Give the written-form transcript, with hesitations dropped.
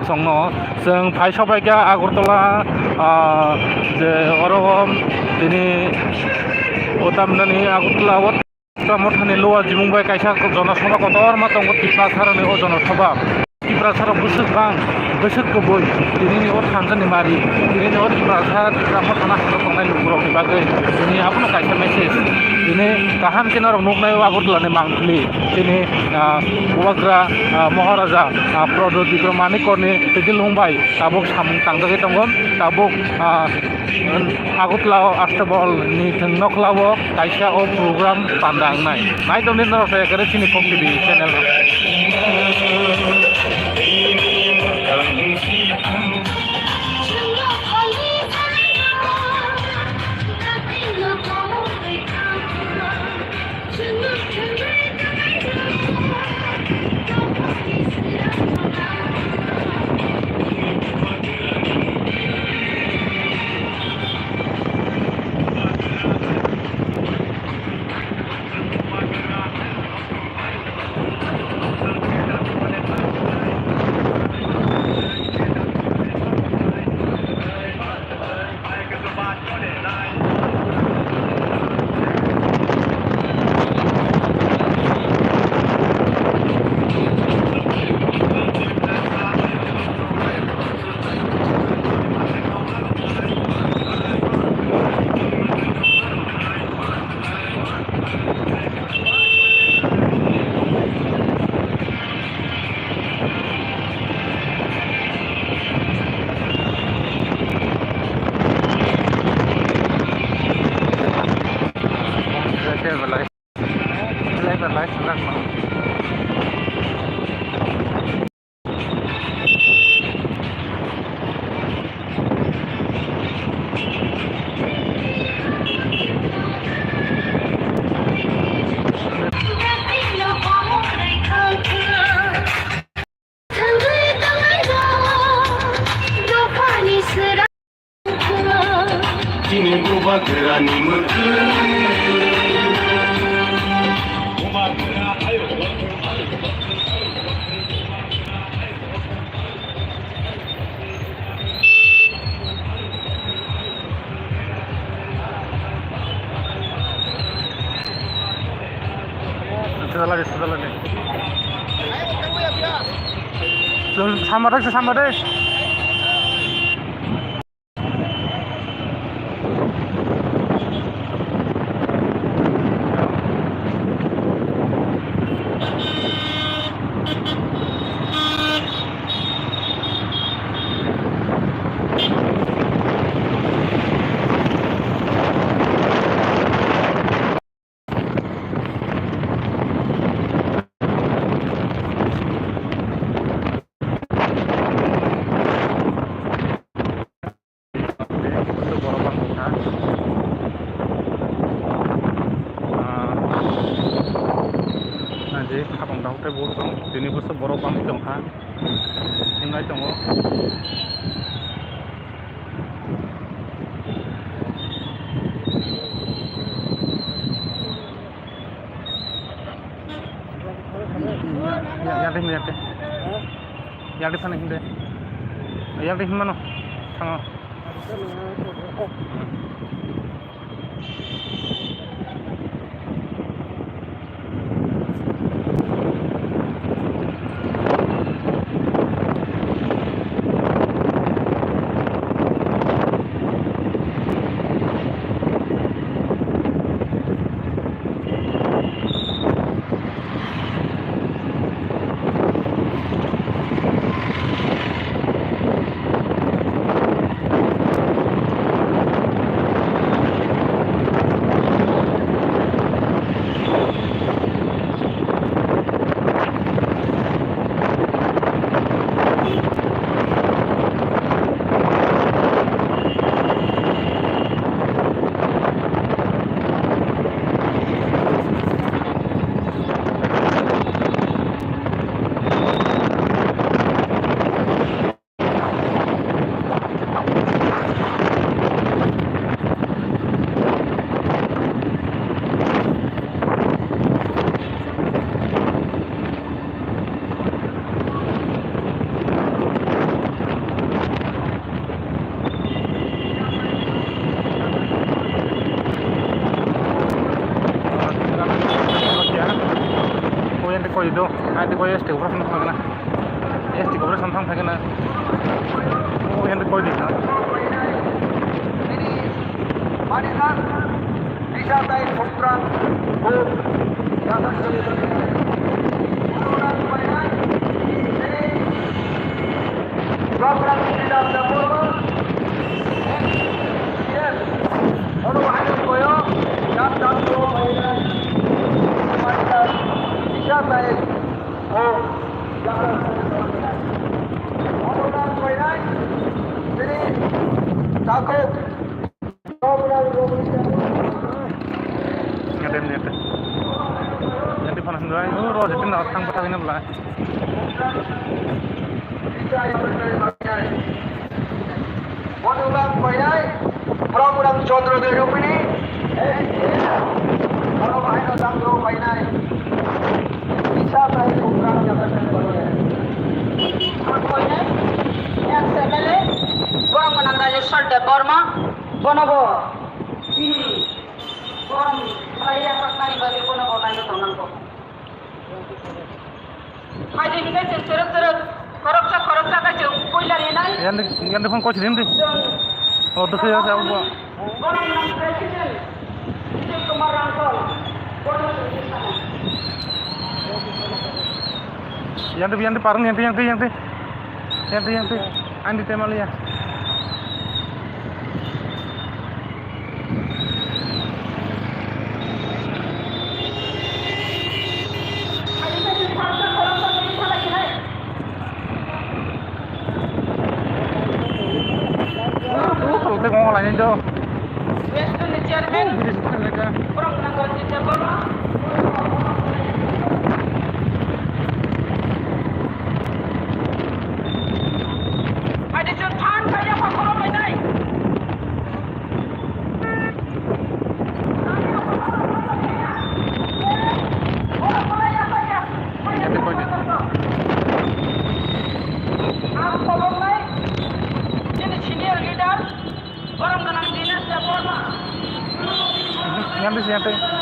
songno जों भाई सबाइगा आगरतला जे अरगम दिनै ओतामनानि आगरतला मथानि लवा जिमुंबाय कायसा जनसभा कतर मा दङ टिप्रा सारनि अ जनसभा टिप्रा सारा बोसोरखौबो दिनैनि अ थानजानि मारि दिनैनि अ टिप्रा सार मथाना हांनाय लुगुरावनि बागै दिनै आबुनो कायसा मेसेज दिनै गाहाम केनाराव नगनायाव आगरतलानि मांथलि दिनै बवाग्रा महाराजा प्रदोत बिक्रमानि करनि दैदेनलांबाय दाबुक सामुं थांजागे दङ दाबुक आगरतला आस्ताबलनि नखलावो कायसा अ प्रग्राम पान्दांनाय नायदोंनि नरसाय करे सिनि fuck TV channel sama deh. दिनै बोसोर बर' बांसि दंहा हिंनाय दङ यादे थाने हिंदे यादे हिमानो थाङो koi itu, nanti koi ST operation thang na, ST operation thang thang na, oh yang koi di na. Manisan, bisa tay putra, jangan program tidak dapat. Yes, orang ada koyo, jangan koyo mainan. Manisan, bisa tay, oh jangan. Orang mainan, jadi takut. Ngadem ni tu. Jadi panas dua, roh jadi nak tang patah ini pula. Program Painai, program Chandra Derupini, kalau bahaya Chandra Painai, bisa saya program yang terbaik. Painai, yang sebelum orang menandai solder Burma, Bonobo, ini orang saya akan bagi Bonobo lagi tolongku. Hari ini saya cerita korupsi kerja kuilah ini. Yang depan kau cerita ni. Oh tu saya apa? Orang yang presiden itu kemarin kau, yang tu parang yang tu, andi temal ya. Kalau tengok orang lain tu. Western Chairman, orang menanggal cerita Burma. Ada cerita saya apa kalau Painai? Orang Melayu saja. Yang koi ni. Apa Painai? Jadi senior leader orang menang dinas Burma. Yang tu.